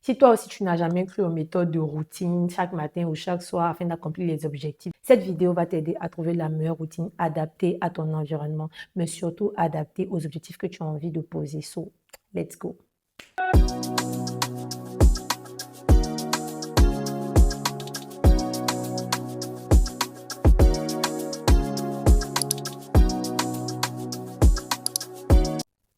Si toi aussi tu n'as jamais cru aux méthodes de routine chaque matin ou chaque soir afin d'accomplir les objectifs, cette vidéo va t'aider à trouver la meilleure routine adaptée à ton environnement, mais surtout adaptée aux objectifs que tu as envie de poser. So, let's go.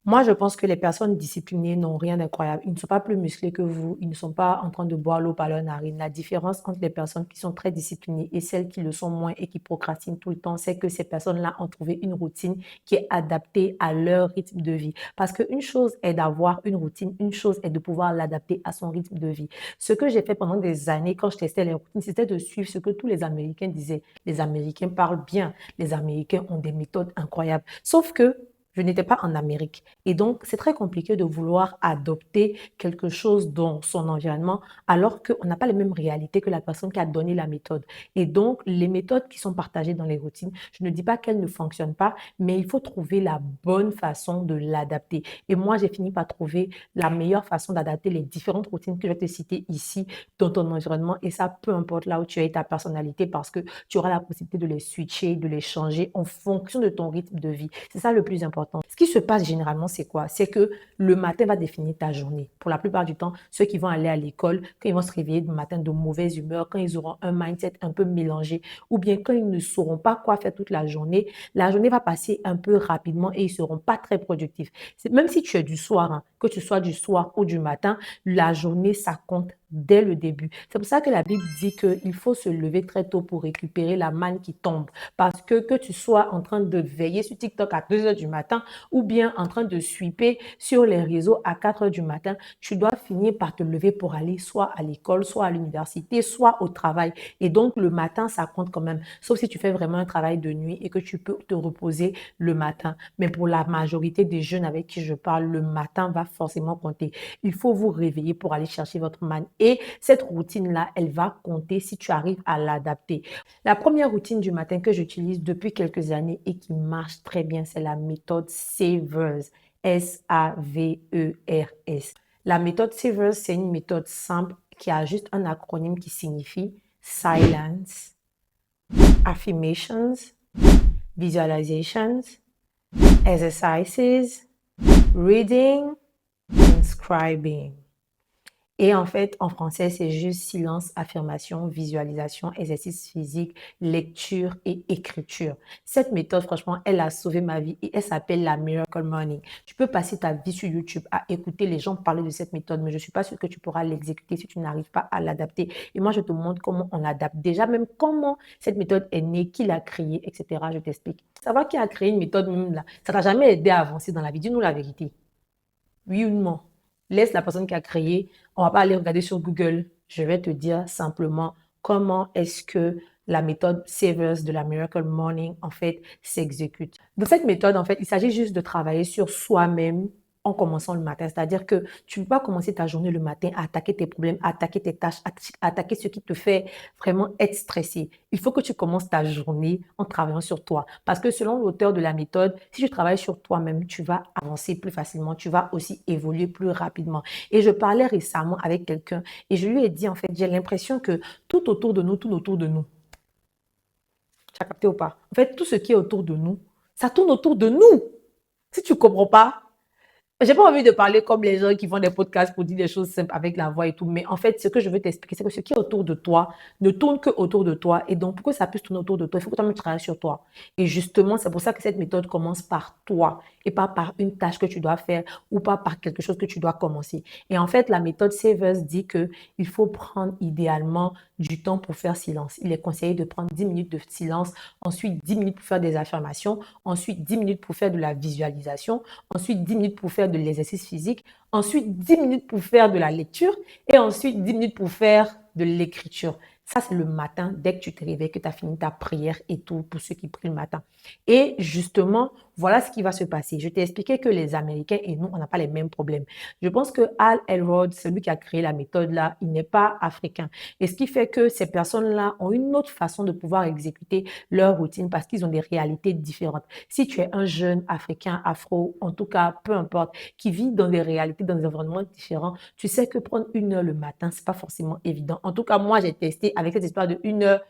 Moi, je pense que les personnes disciplinées n'ont rien d'incroyable. Ils ne sont pas plus musclés que vous. Ils ne sont pas en train de boire l'eau par leur narine. La différence entre les personnes qui sont très disciplinées et celles qui le sont moins et qui procrastinent tout le temps, c'est que ces personnes-là ont trouvé une routine qui est adaptée à leur rythme de vie. Parce qu'une chose est d'avoir une routine, une chose est de pouvoir l'adapter à son rythme de vie. Ce que j'ai fait pendant des années quand je testais les routines, c'était de suivre ce que tous les Américains disaient. Les Américains parlent bien. Les Américains ont des méthodes incroyables. Sauf que je n'étais pas en Amérique. Et donc, c'est très compliqué de vouloir adopter quelque chose dans son environnement alors qu'on n'a pas les mêmes réalités que la personne qui a donné la méthode. Et donc, les méthodes qui sont partagées dans les routines, je ne dis pas qu'elles ne fonctionnent pas, mais il faut trouver la bonne façon de l'adapter. Et moi, j'ai fini par trouver la meilleure façon d'adapter les différentes routines que je vais te citer ici dans ton environnement. Et ça, peu importe là où tu es, ta personnalité, parce que tu auras la possibilité de les switcher, de les changer en fonction de ton rythme de vie. C'est ça le plus important. Ce qui se passe généralement, c'est quoi? C'est que le matin va définir ta journée. Pour la plupart du temps, ceux qui vont aller à l'école, quand ils vont se réveiller le matin de mauvaise humeur, quand ils auront un mindset un peu mélangé, ou bien quand ils ne sauront pas quoi faire toute la journée va passer un peu rapidement et ils ne seront pas très productifs. Même si tu es du soir, hein, que tu sois du soir ou du matin, la journée, ça compte dès le début. C'est pour ça que la Bible dit qu'il faut se lever très tôt pour récupérer la manne qui tombe. Parce que tu sois en train de veiller sur TikTok à 2 heures du matin ou bien en train de swiper sur les réseaux à 4 heures du matin, tu dois finir par te lever pour aller soit à l'école, soit à l'université, soit au travail. Et donc, le matin, ça compte quand même. Sauf si tu fais vraiment un travail de nuit et que tu peux te reposer le matin. Mais pour la majorité des jeunes avec qui je parle, le matin va forcément compter. Il faut vous réveiller pour aller chercher votre manne. Et cette routine-là, elle va compter si tu arrives à l'adapter. La première routine du matin que j'utilise depuis quelques années et qui marche très bien, c'est la méthode Savers. S-A-V-E-R-S. La méthode Savers, c'est une méthode simple qui a juste un acronyme qui signifie Silence, Affirmations, Visualizations, Exercises, Reading, Inscribing. Et en fait, en français, c'est juste silence, affirmation, visualisation, exercice physique, lecture et écriture. Cette méthode, franchement, elle a sauvé ma vie et elle s'appelle la Miracle Morning. Tu peux passer ta vie sur YouTube à écouter les gens parler de cette méthode, mais je ne suis pas sûre que tu pourras l'exécuter si tu n'arrives pas à l'adapter. Et moi, je te montre comment on l'adapte. Déjà, même comment cette méthode est née, qui l'a créée, etc. Je t'explique. Savoir qui a créé une méthode, même là, ça t'a jamais aidé à avancer dans la vie. Dis-nous la vérité. Oui ou non? Laisse la personne qui a créé. On va pas aller regarder sur Google. Je vais te dire simplement comment est-ce que la méthode Savers de la Miracle Morning, en fait, s'exécute. Dans cette méthode, en fait, il s'agit juste de travailler sur soi-même en commençant le matin. C'est-à-dire que tu ne peux pas commencer ta journée le matin à attaquer tes problèmes, à attaquer tes tâches, à attaquer ce qui te fait vraiment être stressé. Il faut que tu commences ta journée en travaillant sur toi. Parce que selon l'auteur de la méthode, si tu travailles sur toi-même, tu vas avancer plus facilement, tu vas aussi évoluer plus rapidement. Et je parlais récemment avec quelqu'un et je lui ai dit, en fait, j'ai l'impression que tout autour de nous, tout autour de nous, tu as capté ou pas? En fait, tout ce qui est autour de nous, ça tourne autour de nous. Si tu ne comprends pas, j'ai pas envie de parler comme les gens qui font des podcasts pour dire des choses simples avec la voix et tout. Mais en fait, ce que je veux t'expliquer, c'est que ce qui est autour de toi ne tourne que autour de toi. Et donc, pour que ça puisse tourner autour de toi, il faut que toi-même travailles sur toi. Et justement, c'est pour ça que cette méthode commence par toi et pas par une tâche que tu dois faire ou pas par quelque chose que tu dois commencer. Et en fait, la méthode Savers dit que il faut prendre idéalement du temps pour faire silence. Il est conseillé de prendre 10 minutes de silence, ensuite 10 minutes pour faire des affirmations, ensuite 10 minutes pour faire de la visualisation, ensuite 10 minutes pour faire de l'exercice physique, ensuite 10 minutes pour faire de la lecture et ensuite 10 minutes pour faire de l'écriture. Ça, c'est le matin, dès que tu te réveilles, que tu as fini ta prière et tout, pour ceux qui prient le matin. Et justement, voilà ce qui va se passer. Je t'ai expliqué que les Américains et nous, on n'a pas les mêmes problèmes. Je pense que Hal Elrod, celui qui a créé la méthode là, il n'est pas africain. Et ce qui fait que ces personnes-là ont une autre façon de pouvoir exécuter leur routine parce qu'ils ont des réalités différentes. Si tu es un jeune africain, afro, en tout cas, peu importe, qui vit dans des réalités, dans des environnements différents, tu sais que prendre 1 heure le matin, c'est pas forcément évident. En tout cas, moi, j'ai testé avec cette histoire de 1 heure.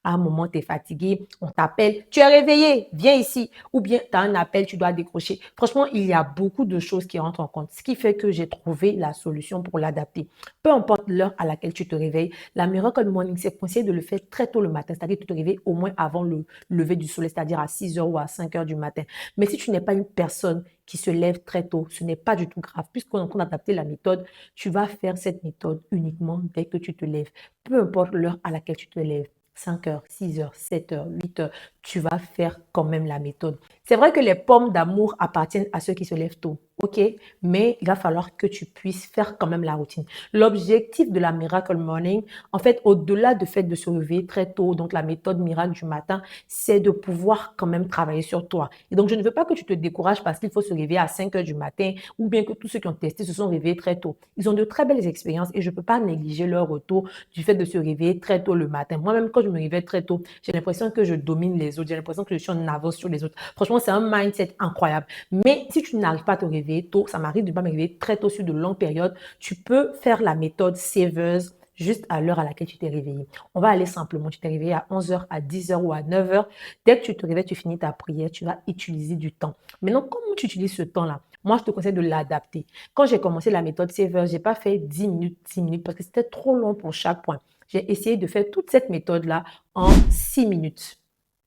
À un moment, tu es fatigué, on t'appelle, tu es réveillé, viens ici. Ou bien tu as un appel, tu dois décrocher. Franchement, il y a beaucoup de choses qui rentrent en compte, ce qui fait que j'ai trouvé la solution pour l'adapter. Peu importe l'heure à laquelle tu te réveilles, la Miracle Morning, c'est conseillé de le faire très tôt le matin, c'est-à-dire que tu te réveilles au moins avant le lever du soleil, c'est-à-dire à 6 heures ou à 5 heures du matin. Mais si tu n'es pas une personne qui se lève très tôt, ce n'est pas du tout grave. Puisqu'on est en train d'adapter la méthode, tu vas faire cette méthode uniquement dès que tu te lèves. Peu importe l'heure à laquelle tu te lèves. 5 heures, 6 heures, 7 heures, 8 heures, tu vas faire quand même la méthode. C'est vrai que les pommes d'amour appartiennent à ceux qui se lèvent tôt, ok? Mais il va falloir que tu puisses faire quand même la routine. L'objectif de la Miracle Morning, en fait, au-delà du fait de se lever très tôt, donc la méthode miracle du matin, c'est de pouvoir quand même travailler sur toi. Et donc, je ne veux pas que tu te décourages parce qu'il faut se réveiller à 5 heures du matin ou bien que tous ceux qui ont testé se sont réveillés très tôt. Ils ont de très belles expériences et je ne peux pas négliger leur retour du fait de se réveiller très tôt le matin. Moi-même, quand je me réveille très tôt, j'ai l'impression que je domine les autres, j'ai l'impression que je suis en avance sur les autres. Franchement, c'est un mindset incroyable. Mais si tu n'arrives pas à te réveiller tôt, ça m'arrive de ne pas me réveiller très tôt sur de longues périodes, tu peux faire la méthode Savers juste à l'heure à laquelle tu t'es réveillé. On va aller simplement, tu t'es réveillé à 11 heures, à 10 heures ou à 9 heures. Dès que tu te réveilles, tu finis ta prière, tu vas utiliser du temps. Maintenant, comment tu utilises ce temps-là? Moi, je te conseille de l'adapter. Quand j'ai commencé la méthode Savers, je n'ai pas fait 10 minutes, 10 minutes parce que c'était trop long pour chaque point. J'ai essayé de faire toute cette méthode-là en 6 minutes.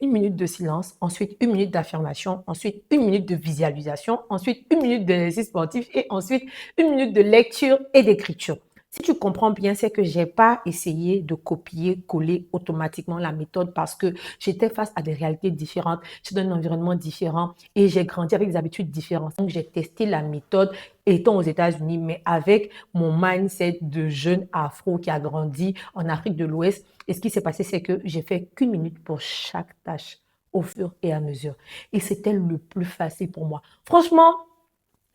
1 minute de silence, ensuite 1 minute d'affirmation, ensuite 1 minute de visualisation, ensuite 1 minute d'exercice sportif et ensuite 1 minute de lecture et d'écriture. Si tu comprends bien, c'est que je n'ai pas essayé de copier, coller automatiquement la méthode parce que j'étais face à des réalités différentes, j'étais dans un environnement différent et j'ai grandi avec des habitudes différentes. Donc, j'ai testé la méthode étant aux États-Unis, mais avec mon mindset de jeune afro qui a grandi en Afrique de l'Ouest. Et ce qui s'est passé, c'est que j'ai fait qu'1 minute pour chaque tâche au fur et à mesure. Et c'était le plus facile pour moi. Franchement,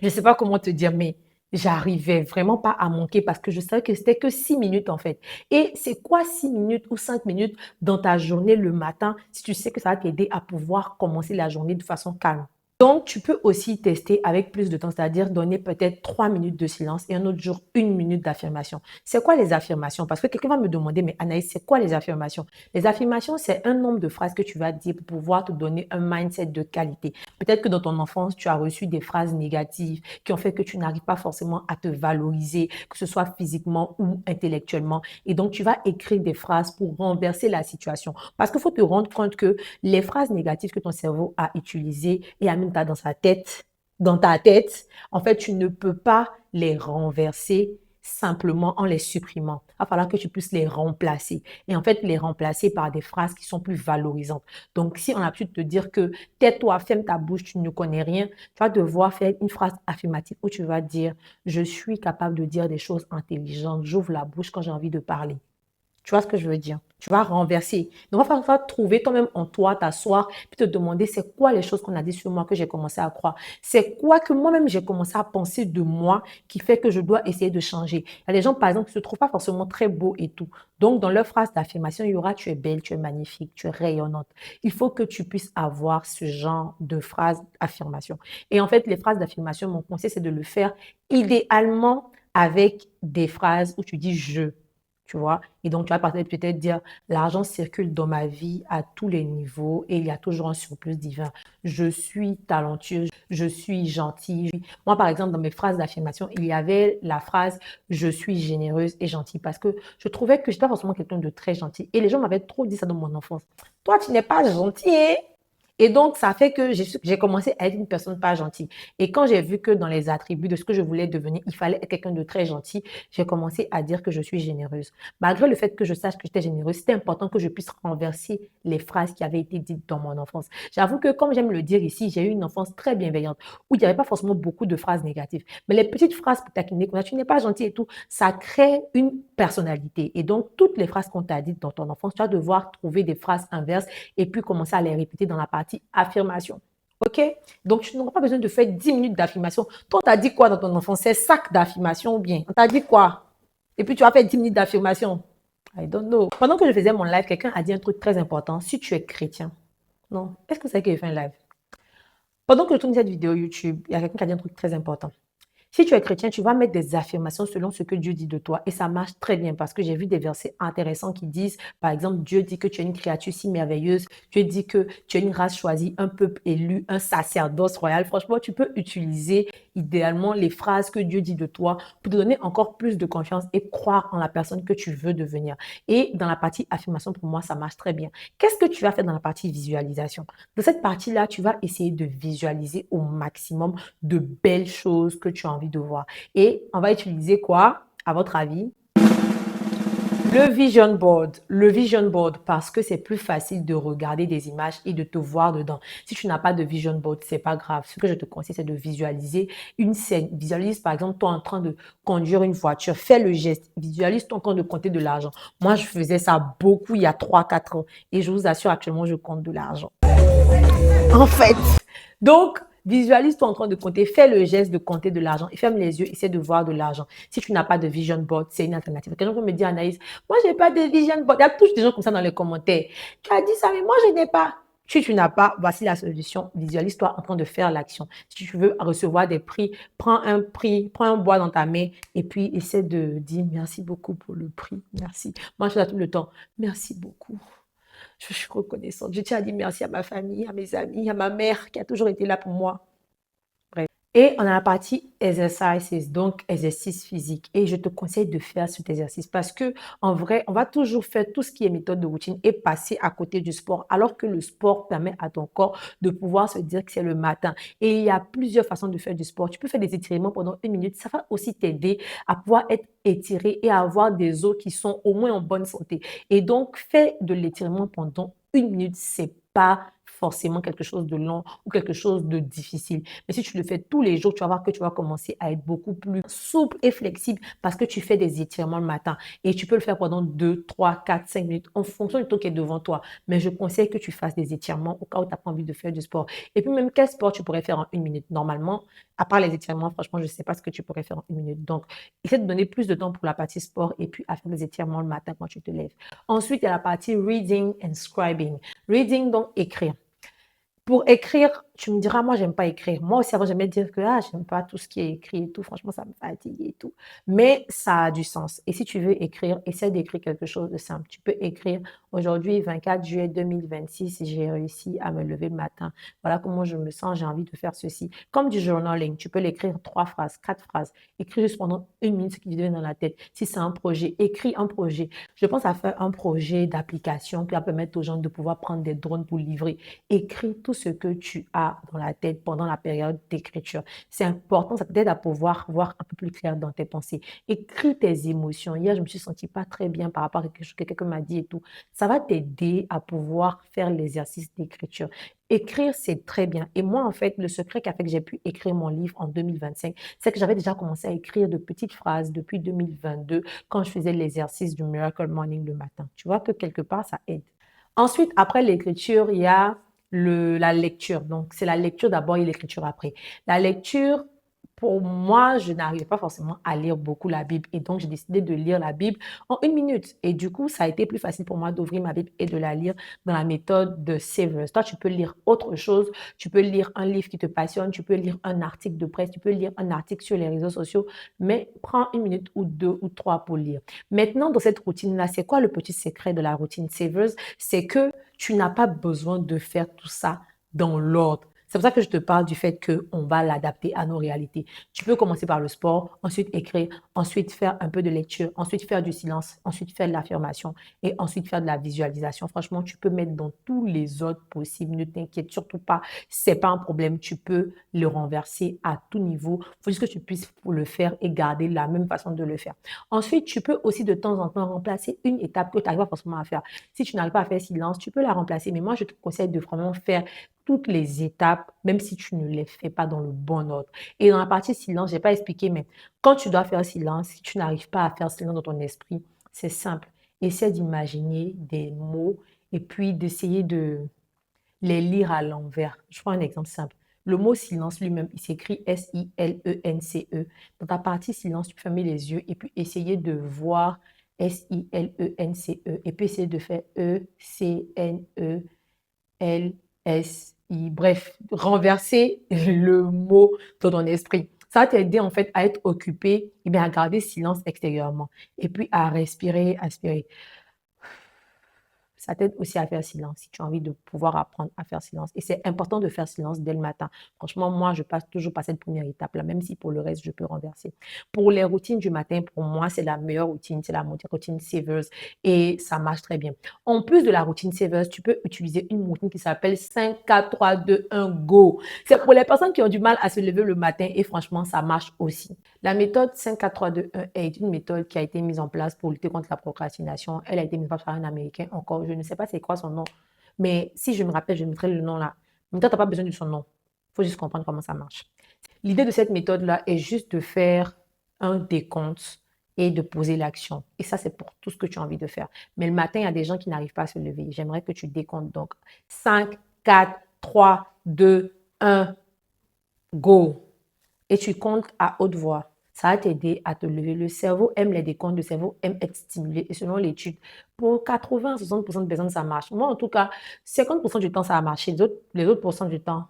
je ne sais pas comment te dire, mais j'arrivais vraiment pas à manquer parce que je savais que c'était que 6 minutes en fait. Et c'est quoi 6 minutes ou 5 minutes dans ta journée le matin si tu sais que ça va t'aider à pouvoir commencer la journée de façon calme? Donc, tu peux aussi tester avec plus de temps, c'est-à-dire donner peut-être 3 minutes de silence et un autre jour 1 minute d'affirmation. C'est quoi les affirmations? Parce que quelqu'un va me demander, mais Anaïs, c'est quoi les affirmations? Les affirmations, c'est un nombre de phrases que tu vas dire pour pouvoir te donner un mindset de qualité. Peut-être que dans ton enfance, tu as reçu des phrases négatives qui ont fait que tu n'arrives pas forcément à te valoriser, que ce soit physiquement ou intellectuellement. Et donc, tu vas écrire des phrases pour renverser la situation. Parce qu'il faut te rendre compte que les phrases négatives que ton cerveau a utilisées et a mis dans ta tête, en fait, tu ne peux pas les renverser simplement en les supprimant. Il va falloir que tu puisses les remplacer. Et en fait, les remplacer par des phrases qui sont plus valorisantes. Donc, si on a pu te dire que tais-toi, ferme ta bouche, tu ne connais rien, tu vas devoir faire une phrase affirmative où tu vas dire, je suis capable de dire des choses intelligentes, j'ouvre la bouche quand j'ai envie de parler. Tu vois ce que je veux dire? Tu vas renverser. Donc, il va falloir trouver toi-même en toi, t'asseoir, puis te demander c'est quoi les choses qu'on a dit sur moi que j'ai commencé à croire. C'est quoi que moi-même j'ai commencé à penser de moi qui fait que je dois essayer de changer. Il y a des gens, par exemple, qui ne se trouvent pas forcément très beaux et tout. Donc, dans leur phrase d'affirmation, il y aura tu es belle, tu es magnifique, tu es rayonnante. Il faut que tu puisses avoir ce genre de phrase d'affirmation. Et en fait, les phrases d'affirmation, mon conseil, c'est de le faire idéalement avec des phrases où tu dis je. Tu vois? Et donc, tu vas peut-être dire, l'argent circule dans ma vie à tous les niveaux et il y a toujours un surplus divin. Je suis talentueux, je suis gentille. Moi, par exemple, dans mes phrases d'affirmation, il y avait la phrase, je suis généreuse et gentille parce que je trouvais que je n'étais pas forcément quelqu'un de très gentil. Et les gens m'avaient trop dit ça dans mon enfance. Toi, tu n'es pas gentil, hein? Et donc, ça fait que j'ai commencé à être une personne pas gentille. Et quand j'ai vu que dans les attributs de ce que je voulais devenir, il fallait être quelqu'un de très gentil, j'ai commencé à dire que je suis généreuse. Malgré le fait que je sache que j'étais généreuse, c'était important que je puisse renverser les phrases qui avaient été dites dans mon enfance. J'avoue que, comme j'aime le dire ici, j'ai eu une enfance très bienveillante où il n'y avait pas forcément beaucoup de phrases négatives. Mais les petites phrases pour taquiner, comme ça, tu n'es pas gentil et tout, ça crée une personnalité. Et donc, toutes les phrases qu'on t'a dites dans ton enfance, tu vas devoir trouver des phrases inverses et puis commencer à les répéter dans la partie affirmation. OK? Donc, tu n'auras pas besoin de faire 10 minutes d'affirmation. Toi, on t'a dit quoi dans ton enfance? C'est sac d'affirmation ou bien? On t'a dit quoi? Et puis, tu as fait 10 minutes d'affirmation. I don't know. Pendant que je faisais mon live, quelqu'un a dit un truc très important. Si tu es chrétien, non. Est-ce que c'est qu'il fait un live? Pendant que je tourne cette vidéo YouTube, il y a quelqu'un qui a dit un truc très important. Si tu es chrétien, tu vas mettre des affirmations selon ce que Dieu dit de toi et ça marche très bien parce que j'ai vu des versets intéressants qui disent, par exemple, Dieu dit que tu es une créature si merveilleuse, Dieu dit que tu es une race choisie, un peuple élu, un sacerdoce royal. Franchement, tu peux utiliser idéalement les phrases que Dieu dit de toi pour te donner encore plus de confiance et croire en la personne que tu veux devenir. Et dans la partie affirmation, pour moi, ça marche très bien. Qu'est-ce que tu vas faire dans la partie visualisation? Dans cette partie-là, tu vas essayer de visualiser au maximum de belles choses que tu as envie de voir. Et on va utiliser quoi, à votre avis? Le vision board. Le vision board parce que c'est plus facile de regarder des images et de te voir dedans. Si tu n'as pas de vision board, c'est pas grave. Ce que je te conseille, c'est de visualiser une scène. Visualise par exemple toi en train de conduire une voiture. Fais le geste. Visualise ton compte de compter de l'argent. Moi, je faisais ça beaucoup il y a 3-4 ans et je vous assure actuellement, je compte de l'argent. En fait. Donc, visualise-toi en train de compter, fais le geste de compter de l'argent et ferme les yeux, essaie de voir de l'argent. Si tu n'as pas de vision board, c'est une alternative. Quelqu'un peut me dire, Anaïs, moi, je n'ai pas de vision board. Il y a toujours des gens comme ça dans les commentaires. Tu as dit ça, mais moi, je n'ai pas. Si tu n'as pas, voici la solution. Visualise-toi en train de faire l'action. Si tu veux recevoir des prix, prends un bois dans ta main et puis essaie de dire merci beaucoup pour le prix. Merci. Moi, je fais ça tout le temps. Merci beaucoup. Je suis reconnaissante. Je tiens à dire merci à ma famille, à mes amis, à ma mère qui a toujours été là pour moi. Bref. Et on a la partie exercices, donc exercice physique. Et je te conseille de faire cet exercice parce que en vrai, on va toujours faire tout ce qui est méthode de routine et passer à côté du sport, alors que le sport permet à ton corps de pouvoir se dire que c'est le matin. Et il y a plusieurs façons de faire du sport. Tu peux faire des étirements pendant 1 minute. Ça va aussi t'aider à pouvoir être étiré et à avoir des os qui sont au moins en bonne santé. Et donc, fais de l'étirement pendant 1 minute. C'est pas forcément quelque chose de long ou quelque chose de difficile. Mais si tu le fais tous les jours, tu vas voir que tu vas commencer à être beaucoup plus souple et flexible parce que tu fais des étirements le matin. Et tu peux le faire pendant 2, 3, 4, 5 minutes en fonction du temps qui est devant toi. Mais je conseille que tu fasses des étirements au cas où tu n'as pas envie de faire du sport. Et puis même, quel sport tu pourrais faire en 1 minute? Normalement, à part les étirements, franchement, je ne sais pas ce que tu pourrais faire en 1 minute. Donc, essaie de donner plus de temps pour la partie sport et puis à faire des étirements le matin quand tu te lèves. Ensuite, il y a la partie reading and scribing. Reading, donc écrire. Pour écrire, tu me diras, moi, j'aime pas écrire. Moi aussi, avant, j'aimais dire que j'aime pas tout ce qui est écrit et tout. Franchement, ça me fatigue et tout. Mais ça a du sens. Et si tu veux écrire, essaie d'écrire quelque chose de simple. Tu peux écrire aujourd'hui, 24 juillet 2026, j'ai réussi à me lever le matin. Voilà comment je me sens, j'ai envie de faire ceci. Comme du journaling, tu peux l'écrire 3 phrases, 4 phrases. Écris juste pendant 1 minute ce qui te vient dans la tête. Si c'est un projet, écris un projet. Je pense à faire un projet d'application qui va permettre aux gens de pouvoir prendre des drones pour livrer. Écris tout ce que tu as dans la tête pendant la période d'écriture. C'est important, ça t'aide à pouvoir voir un peu plus clair dans tes pensées. Écris tes émotions. Hier, je me suis sentie pas très bien par rapport à quelque chose que quelqu'un m'a dit et tout. Ça va t'aider à pouvoir faire l'exercice d'écriture. Écrire, c'est très bien. Et moi, en fait, le secret qui a fait que j'ai pu écrire mon livre en 2025, c'est que j'avais déjà commencé à écrire de petites phrases depuis 2022 quand je faisais l'exercice du Miracle Morning le matin. Tu vois que quelque part, ça aide. Ensuite, après l'écriture, il y a la lecture. Donc, c'est la lecture d'abord et l'écriture après. La lecture, pour moi, je n'arrivais pas forcément à lire beaucoup la Bible. Et donc, j'ai décidé de lire la Bible en 1 minute. Et du coup, ça a été plus facile pour moi d'ouvrir ma Bible et de la lire dans la méthode de Savers. Toi, tu peux lire autre chose. Tu peux lire un livre qui te passionne. Tu peux lire un article de presse. Tu peux lire un article sur les réseaux sociaux. Mais prends 1 minute ou 2 ou 3 pour lire. Maintenant, dans cette routine-là, c'est quoi le petit secret de la routine Savers? C'est que tu n'as pas besoin de faire tout ça dans l'ordre. C'est pour ça que je te parle du fait qu'on va l'adapter à nos réalités. Tu peux commencer par le sport, ensuite écrire, ensuite faire un peu de lecture, ensuite faire du silence, ensuite faire de l'affirmation et ensuite faire de la visualisation. Franchement, tu peux mettre dans tous les ordres possibles. Ne t'inquiète surtout pas. C'est pas un problème. Tu peux le renverser à tout niveau. Il faut juste que tu puisses le faire et garder la même façon de le faire. Ensuite, tu peux aussi de temps en temps remplacer une étape que tu n'arrives pas forcément à faire. Si tu n'arrives pas à faire silence, tu peux la remplacer. Mais moi, je te conseille de vraiment faire toutes les étapes, même si tu ne les fais pas dans le bon ordre. Et dans la partie silence, je n'ai pas expliqué, mais quand tu dois faire silence, si tu n'arrives pas à faire silence dans ton esprit, c'est simple. Essaie d'imaginer des mots et puis d'essayer de les lire à l'envers. Je prends un exemple simple. Le mot silence lui-même, il s'écrit S-I-L-E-N-C-E. Dans ta partie silence, tu peux fermer les yeux et puis essayer de voir S-I-L-E-N-C-E et puis essayer de faire E-C-N-E-L-S-I. Bref, renverser le mot dans ton esprit. Ça va t'aider en fait à être occupé et bien à garder silence extérieurement et puis à respirer, aspirer. Ça t'aide aussi à faire silence si tu as envie de pouvoir apprendre à faire silence. Et c'est important de faire silence dès le matin. Franchement, moi, je passe toujours par cette première étape-là, même si pour le reste, je peux renverser. Pour les routines du matin, pour moi, c'est la meilleure routine. C'est la routine Savers et ça marche très bien. En plus de la routine Savers, tu peux utiliser une routine qui s'appelle 5, 4, 3, 2, 1, go. C'est pour les personnes qui ont du mal à se lever le matin et franchement, ça marche aussi. La méthode 5, 4, 3, 2, 1 est une méthode qui a été mise en place pour lutter contre la procrastination. Elle a été mise en place par un Américain encore. Je ne sais pas c'est quoi son nom, mais si je me rappelle, je mettrai le nom là. Mais toi, tu n'as pas besoin de son nom. Il faut juste comprendre comment ça marche. L'idée de cette méthode-là est juste de faire un décompte et de poser l'action. Et ça, c'est pour tout ce que tu as envie de faire. Mais le matin, il y a des gens qui n'arrivent pas à se lever. J'aimerais que tu décomptes. Donc, 5, 4, 3, 2, 1, go. Et tu comptes à haute voix. Ça va t'aider à te lever. Le cerveau aime les décomptes, le cerveau aime être stimulé. Et selon l'étude, pour 80-60% de personnes, ça marche. Moi, en tout cas, 50% du temps, ça a marché. Les autres pourcents du temps,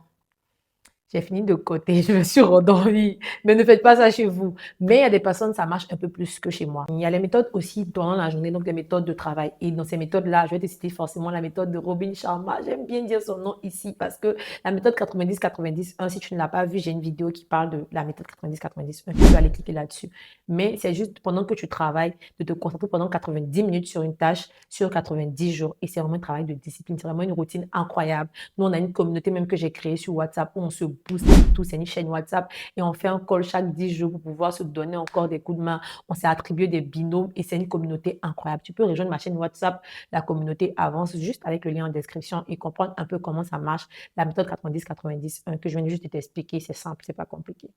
j'ai fini de côté, je me suis rendormie. Mais ne faites pas ça chez vous. Mais il y a des personnes, ça marche un peu plus que chez moi. Il y a les méthodes aussi pendant la journée, donc les méthodes de travail. Et dans ces méthodes-là, je vais te citer forcément la méthode de Robin Sharma. J'aime bien dire son nom ici parce que la méthode 90-90-1, si tu ne l'as pas vue, j'ai une vidéo qui parle de la méthode 90-90-1. Tu peux aller cliquer là-dessus. Mais c'est juste pendant que tu travailles, de te concentrer pendant 90 minutes sur une tâche sur 90 jours. Et c'est vraiment un travail de discipline. C'est vraiment une routine incroyable. Nous, on a une communauté même que j'ai créée sur WhatsApp où on se booste tout. C'est une chaîne WhatsApp et on fait un call chaque 10 jours pour pouvoir se donner encore des coups de main. On s'est attribué des binômes et c'est une communauté incroyable. Tu peux rejoindre ma chaîne WhatsApp. La communauté avance juste avec le lien en description et comprendre un peu comment ça marche. La méthode 90-90-1 que je viens juste de t'expliquer, c'est simple, c'est pas compliqué.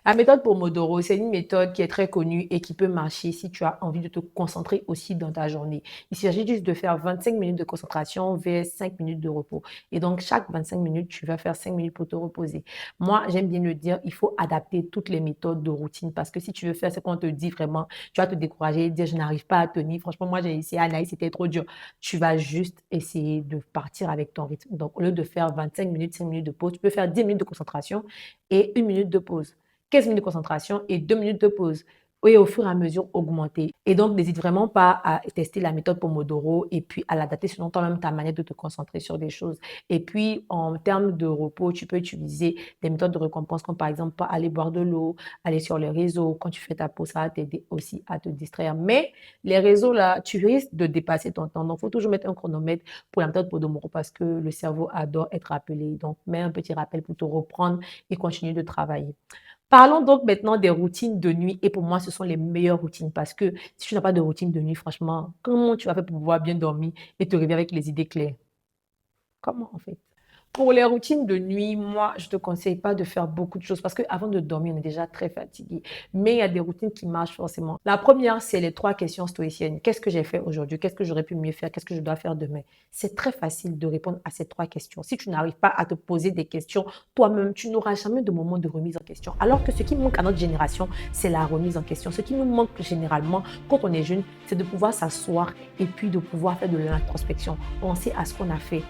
La méthode Pomodoro, c'est une méthode qui est très connue et qui peut marcher si tu as envie de te concentrer aussi dans ta journée. Il s'agit juste de faire 25 minutes de concentration vers 5 minutes de repos. Et donc, chaque 25 minutes, tu vas faire 5 minutes pour te reposer. Moi, j'aime bien le dire, il faut adapter toutes les méthodes de routine parce que si tu veux faire ce qu'on te dit vraiment, tu vas te décourager et dire je n'arrive pas à tenir. Franchement, moi, j'ai essayé, Anaïs, c'était trop dur. Tu vas juste essayer de partir avec ton rythme. Donc, au lieu de faire 25 minutes, 5 minutes de pause, tu peux faire 10 minutes de concentration et 1 minute de pause. 15 minutes de concentration et 2 minutes de pause. Et au fur et à mesure augmenter. Et donc, n'hésite vraiment pas à tester la méthode Pomodoro et puis à l'adapter selon toi-même ta manière de te concentrer sur des choses. Et puis, en termes de repos, tu peux utiliser des méthodes de récompense comme par exemple aller boire de l'eau, aller sur les réseaux. Quand tu fais ta pause, ça va t'aider aussi à te distraire. Mais les réseaux, là, tu risques de dépasser ton temps. Donc, il faut toujours mettre un chronomètre pour la méthode Pomodoro parce que le cerveau adore être appelé. Donc, mets un petit rappel pour te reprendre et continuer de travailler. Parlons donc maintenant des routines de nuit. Et pour moi, ce sont les meilleures routines parce que si tu n'as pas de routine de nuit, franchement, comment tu vas faire pour pouvoir bien dormir et te réveiller avec les idées claires? Comment en fait? Pour les routines de nuit, moi, je ne te conseille pas de faire beaucoup de choses parce qu'avant de dormir, on est déjà très fatigué. Mais il y a des routines qui marchent forcément. La première, c'est les 3 questions stoïciennes. Qu'est-ce que j'ai fait aujourd'hui? Qu'est-ce que j'aurais pu mieux faire? Qu'est-ce que je dois faire demain? C'est très facile de répondre à ces 3 questions. Si tu n'arrives pas à te poser des questions toi-même, tu n'auras jamais de moment de remise en question. Alors que ce qui manque à notre génération, c'est la remise en question. Ce qui nous manque généralement quand on est jeune, c'est de pouvoir s'asseoir et puis de pouvoir faire de l'introspection. Penser à ce qu'on a fait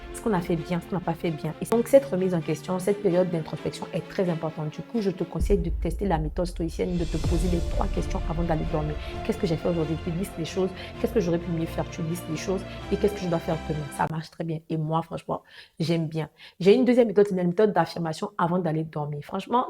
bien, ce qu'on n'a pas fait bien. Et donc, cette remise en question, cette période d'introspection est très importante. Du coup, je te conseille de tester la méthode stoïcienne, de te poser les 3 questions avant d'aller dormir. Qu'est-ce que j'ai fait aujourd'hui? Tu listes les choses. Qu'est-ce que j'aurais pu mieux faire? Tu listes les choses. Et qu'est-ce que je dois faire demain? Ça marche très bien. Et moi, franchement, j'aime bien. J'ai une deuxième méthode, c'est une méthode d'affirmation avant d'aller dormir. Franchement,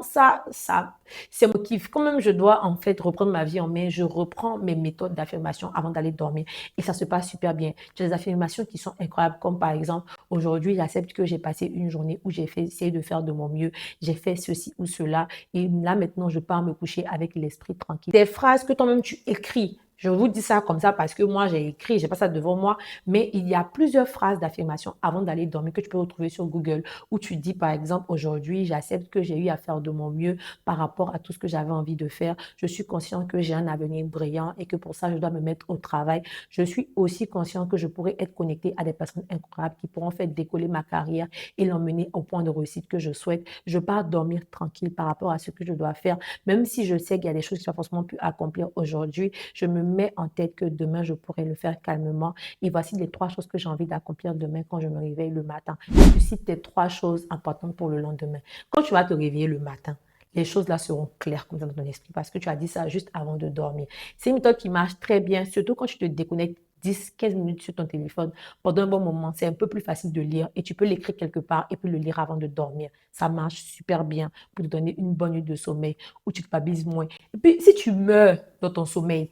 c'est mon kiff. Quand même, je dois en fait reprendre ma vie en main, je reprends mes méthodes d'affirmation avant d'aller dormir. Et ça se passe super bien. J'ai des affirmations qui sont incroyables, comme par exemple, aujourd'hui, j'accepte que j'ai passé une journée où j'ai essayé de faire de mon mieux. J'ai fait ceci ou cela. Et là, maintenant, je pars me coucher avec l'esprit tranquille. Des phrases que toi-même tu écris. Je vous dis ça comme ça parce que moi, j'ai écrit, j'ai pas ça devant moi, mais il y a plusieurs phrases d'affirmation avant d'aller dormir que tu peux retrouver sur Google où tu dis, par exemple, aujourd'hui, j'accepte que j'ai eu à faire de mon mieux par rapport à tout ce que j'avais envie de faire. Je suis conscient que j'ai un avenir brillant et que pour ça, je dois me mettre au travail. Je suis aussi conscient que je pourrais être connecté à des personnes incroyables qui pourront faire décoller ma carrière et l'emmener au point de réussite que je souhaite. Je pars dormir tranquille par rapport à ce que je dois faire, même si je sais qu'il y a des choses que je n'ai pas forcément pu accomplir aujourd'hui. Je me mets en tête que demain, je pourrai le faire calmement. Et voici les 3 choses que j'ai envie d'accomplir demain quand je me réveille le matin. Tu cites tes 3 choses importantes pour le lendemain. Quand tu vas te réveiller le matin, les choses là seront claires comme ça dans ton esprit parce que tu as dit ça juste avant de dormir. C'est une méthode qui marche très bien, surtout quand tu te déconnectes 10-15 minutes sur ton téléphone pendant un bon moment. C'est un peu plus facile de lire et tu peux l'écrire quelque part et puis le lire avant de dormir. Ça marche super bien pour te donner une bonne nuit de sommeil où tu te culpabilises moins. Et puis, si tu meurs dans ton sommeil,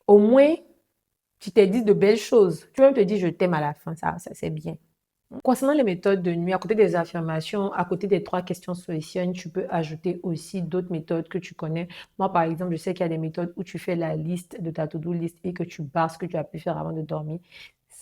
au moins, tu t'es dit de belles choses. Tu vas même te dire je t'aime à la fin. Ça c'est bien. Concernant les méthodes de nuit, à côté des affirmations, à côté des 3 questions stoïciennes, tu peux ajouter aussi d'autres méthodes que tu connais. Moi, par exemple, je sais qu'il y a des méthodes où tu fais la liste de ta to-do list et que tu barres ce que tu as pu faire avant de dormir.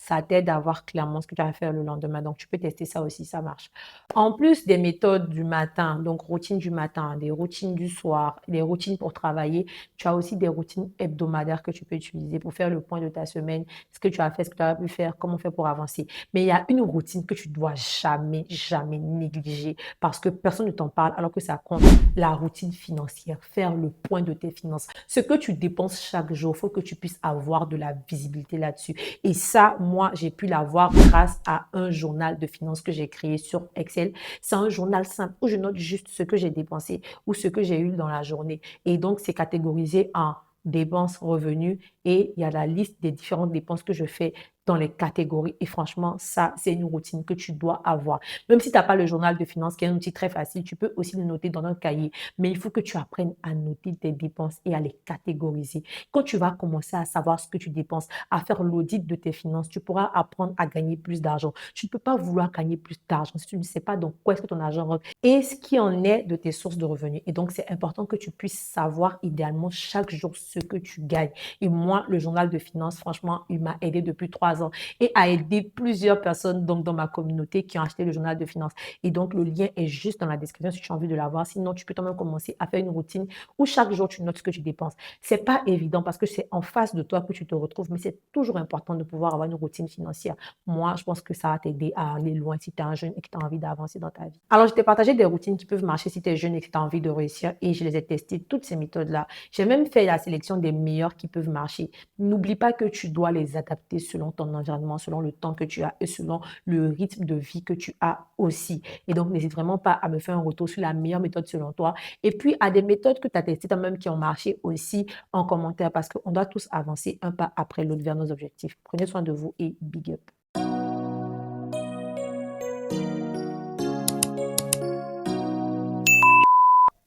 Ça t'aide à voir clairement ce que tu vas faire le lendemain. Donc, tu peux tester ça aussi, ça marche. En plus des méthodes du matin, donc routine du matin, des routines du soir, des routines pour travailler, tu as aussi des routines hebdomadaires que tu peux utiliser pour faire le point de ta semaine, ce que tu as fait, ce que tu as pu faire, comment faire pour avancer. Mais il y a une routine que tu dois jamais, jamais négliger parce que personne ne t'en parle alors que ça compte. La routine financière, faire le point de tes finances. Ce que tu dépenses chaque jour, il faut que tu puisses avoir de la visibilité là-dessus. Et ça, moi, j'ai pu l'avoir grâce à un journal de finances que j'ai créé sur Excel. C'est un journal simple où je note juste ce que j'ai dépensé ou ce que j'ai eu dans la journée. Et donc, c'est catégorisé en dépenses, revenus et il y a la liste des différentes dépenses que je fais dans les catégories. Et franchement, ça, c'est une routine que tu dois avoir. Même si tu n'as pas le journal de finances, qui est un outil très facile, tu peux aussi le noter dans un cahier. Mais il faut que tu apprennes à noter tes dépenses et à les catégoriser. Quand tu vas commencer à savoir ce que tu dépenses, à faire l'audit de tes finances, tu pourras apprendre à gagner plus d'argent. Tu ne peux pas vouloir gagner plus d'argent si tu ne sais pas dans quoi est-ce que ton argent rentre et ce qui en est de tes sources de revenus. Et donc, c'est important que tu puisses savoir idéalement chaque jour ce que tu gagnes. Et moi, le journal de finances, franchement, il m'a aidé depuis 3 ans et a aidé plusieurs personnes donc, dans ma communauté qui ont acheté le journal de finances. Et donc, le lien est juste dans la description si tu as envie de l'avoir. Sinon, tu peux toi-même commencer à faire une routine où chaque jour, tu notes ce que tu dépenses. C'est pas évident parce que c'est en face de toi que tu te retrouves, mais c'est toujours important de pouvoir avoir une routine financière. Moi, je pense que ça va t'aider à aller loin si tu es un jeune et que tu as envie d'avancer dans ta vie. Alors, je t'ai partagé des routines qui peuvent marcher si tu es jeune et que tu as envie de réussir et je les ai testées, toutes ces méthodes-là. J'ai même fait la sélection des meilleures qui peuvent marcher. N'oublie pas que tu dois les adapter selon ton environnement, selon le temps que tu as et selon le rythme de vie que tu as aussi. Et donc, n'hésite vraiment pas à me faire un retour sur la meilleure méthode selon toi. Et puis, à des méthodes que tu as testées toi-même qui ont marché aussi en commentaire parce qu'on doit tous avancer un pas après l'autre vers nos objectifs. Prenez soin de vous et big up.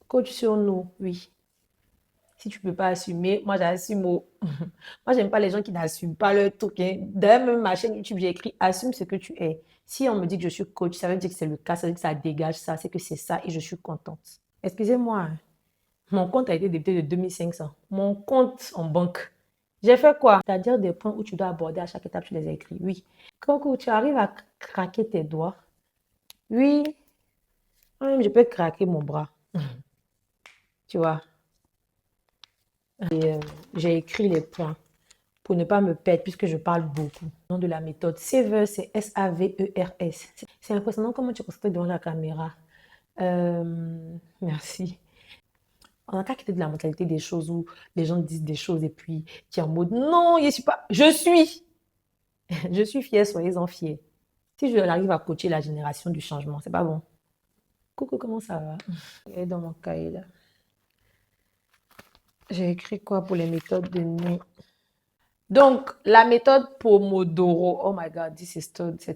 Coach sur nous, oui. Si tu ne peux pas assumer, moi j'assume. Moi, j'aime pas les gens qui n'assument pas leur truc. Hein. D'ailleurs, même ma chaîne YouTube, j'ai écrit assume ce que tu es. Si on me dit que je suis coach, ça veut dire que c'est le cas, ça veut dire que ça dégage ça, c'est que c'est ça et je suis contente. Excusez-moi, hein. Mon compte a été débité de 2500. Mon compte en banque. J'ai fait quoi? C'est-à-dire des points où tu dois aborder à chaque étape, tu les as écrits. Oui. Quand tu arrives à craquer tes doigts, oui, moi-même, je peux craquer mon bras. Tu vois. Et j'ai écrit les points pour ne pas me perdre puisque je parle beaucoup. Le nom de la méthode, Savers, c'est S-A-V-E-R-S. C'est impressionnant comment tu es concentré devant la caméra. Merci. On n'a qu'à quitter de la mentalité des choses où les gens disent des choses et puis qui est en mode non, je suis pas. Je suis. Je suis fière, soyez-en fiers. Si je arrive à coacher la génération du changement, c'est pas bon. Coucou, comment ça va? Et dans mon cahier là. J'ai écrit quoi pour les méthodes de nuit? Donc, la méthode Pomodoro. Oh my God, this is so, c'est